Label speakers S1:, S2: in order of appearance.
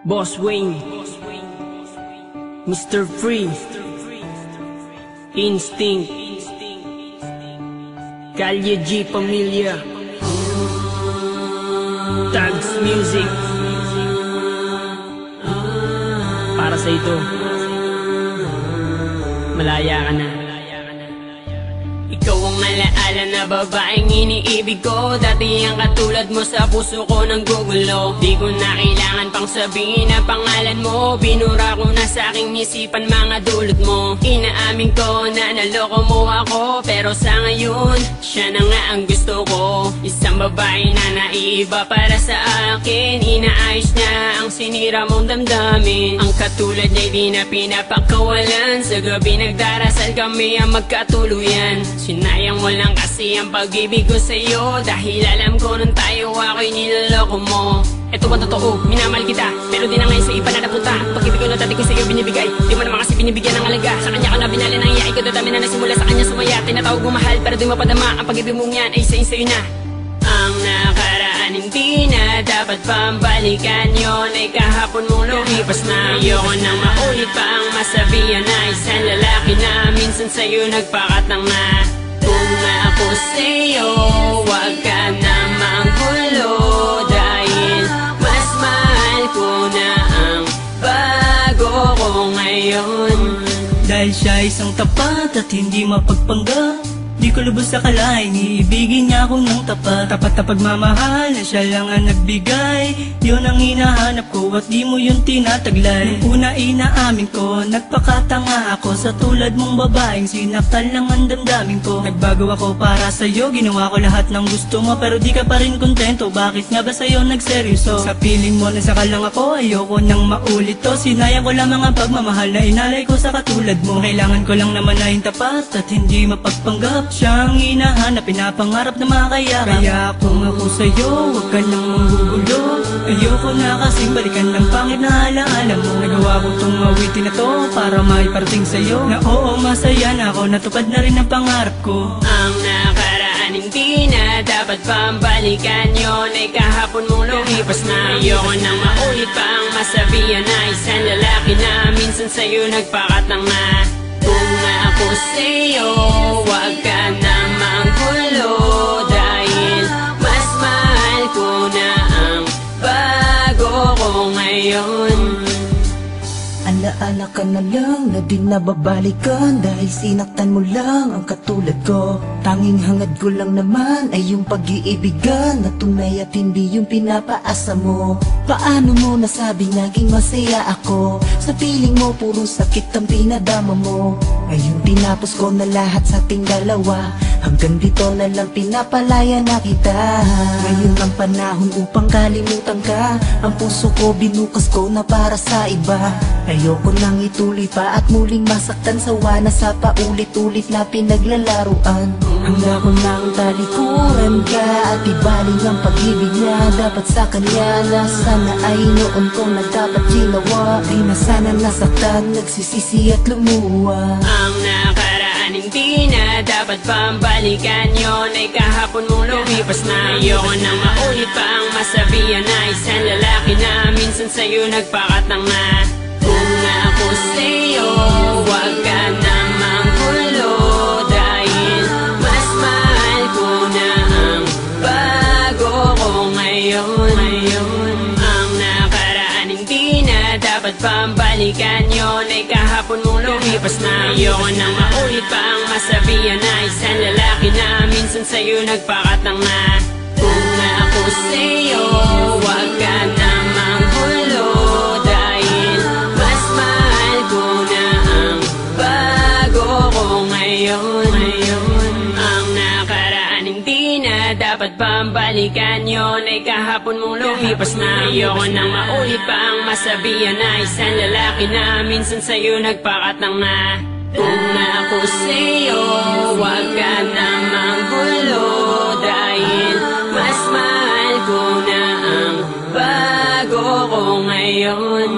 S1: Boss Wayne, Mr. Free, Instinct, Kalye G Pamilya, Tags Music. Para sa ito, malaya ka na. Ikaw ang alaala na babaeng iniibig ko. Dati ang katulad mo sa puso ko nang gugulo. Di ko na kailangan pang sabihin ang pangalan mo. Binura ko na sa aking isipan mga dulot mo. Inaamin ko na naloko mo ako, pero sa ngayon, siya na nga ang gusto ko. Isang babae na naiiba para sa akin. Inaayos niya ang sinira mong damdamin. Ang katulad niya di na pinapakawalan. Sa gabi nagdarasal kami ang magkatuluyan. Sinayang mo lang kasi ang pag-ibig ko sa'yo, dahil alam ko nung tayo ako'y niloloko mo. Eto ba totoo? Minamahal kita, pero di na ngayon sa iba na napunta. Pag-ibig ko na dati ko sa'yo binibigay, di mo naman kasi binibigyan ng alaga. Sa kanya ka na binali ng iyay ko, dadami na nasimula sa kanya sumaya. Tinatawag mo mahal, pero di mapadama. Ang pag-ibig mong yan ay sa'yo na. Ang nakaraan hindi na dapat pambalikan, yun ay kahapon mong lumipas na. Ayoko nang maulit pa ang masabihan na isang lalaki na minsan sa'yo nagpakatang na. Kung ako sa'yo, wag ka na manggulo, dahil mas mahal ko na ang bago ko ngayon.
S2: Dahil siya isang tapat at hindi mapagpanggap, di ko lubos akalain, iibigin niya ako ng tapat. Tapat na pagmamahal na siya lang ang nagbigay, yun ang hinahanap ko at di mo yun tinataglay. Nung una inaamin ko, nagpakatanga ako sa tulad mong babaeng sinaktan lang ang damdamin ko. Nagbago ako para sa'yo, ginawa ko lahat ng gusto mo, pero di ka pa rin kontento. Bakit nga ba sa'yo nagseryoso? Sa piling mo nasaka lang ako, ayoko nang maulit to. Sinayang ko lang mga pagmamahal na inalay ko sa katulad mo. Kailangan ko lang naman na yung tapat at hindi mapagpanggap. Siyang hinahanap, pinapangarap na makakayakap. Kaya kung ako sa'yo, huwag ka nang manggugulo. Ayoko na kasing balikan ng pangit na alaala mo. Nagawa ko tong awitin na to para maiparating sa'yo na oo, masaya na ako, natupad na rin ang pangarap ko.
S1: Ang nakaraan hindi na dapat pambalikan, yun ay kahapon mong lumipas na. Ayoko nang maulit pa ang masabihan na isang lalaki na minsan sa'yo nagpakatang na. Kung ako sa'yo, wag ka na manggulo, dahil mas mahal ko na ang bago ko ngayon.
S3: Alaala ka na lang na di nababalikan, dahil sinaktan mo lang ang katulad ko. Tanging hangad ko lang naman ay yung pag-iibigan na tunay at hindi yung pinapaasa mo. Paano mo nasabing naging masaya ako? Sa piling mo puro sakit ang pinadama mo. Ngayon tinapos ko na lahat sa ating dalawa, hanggang dito na lang pinapalaya na kita. Ngayon ang panahon upang kalimutan ka, ang puso ko binukas ko na para sa iba. Ayoko nang ituloy pa at muling masaktan, sawa na sa paulit-ulit na pinaglalaruan. Hanggang ko nang talikuran ka at ibaling ang pag-ibig niya dapat sa kanya, na sana ay noon ko na dapat ginawa. Di na sana nasaktan, nagsisisi at lumuwa.
S1: Ang nakaraan hindi na dapat pambalikan, yun ay kahapon mong lumipas na. Ayoko nang maulit pa ang masabihan na isang lalaki na minsan sa'yo nagpakatang na. Kung ako sa'yo, wag ka na manggulo, dahil mas mahal ko na ang bago ko ngayon. Ang nakaraan hindi na dapat pambalikan, yun ay kahapon mong lumipas na. Ayoko nang maulit pa ang masabihan na isang lalaki na minsan sa'yo nagpakatang na. Kung ako sa'yo, wag ka na manggulo, dahil mas mahal ko na ang bago ko ngayon. Ang nakaraan hindi na dapat pambalikan, yun ay kahapon mong lumipas na. Ayoko nang maulit pa ang masabihan na isang lalaki na minsan sa'yo nagpakatang na. Kung ako sa'yo, wag ka na manggulo, dahil mas mahal ko na ang bago ko ngayon.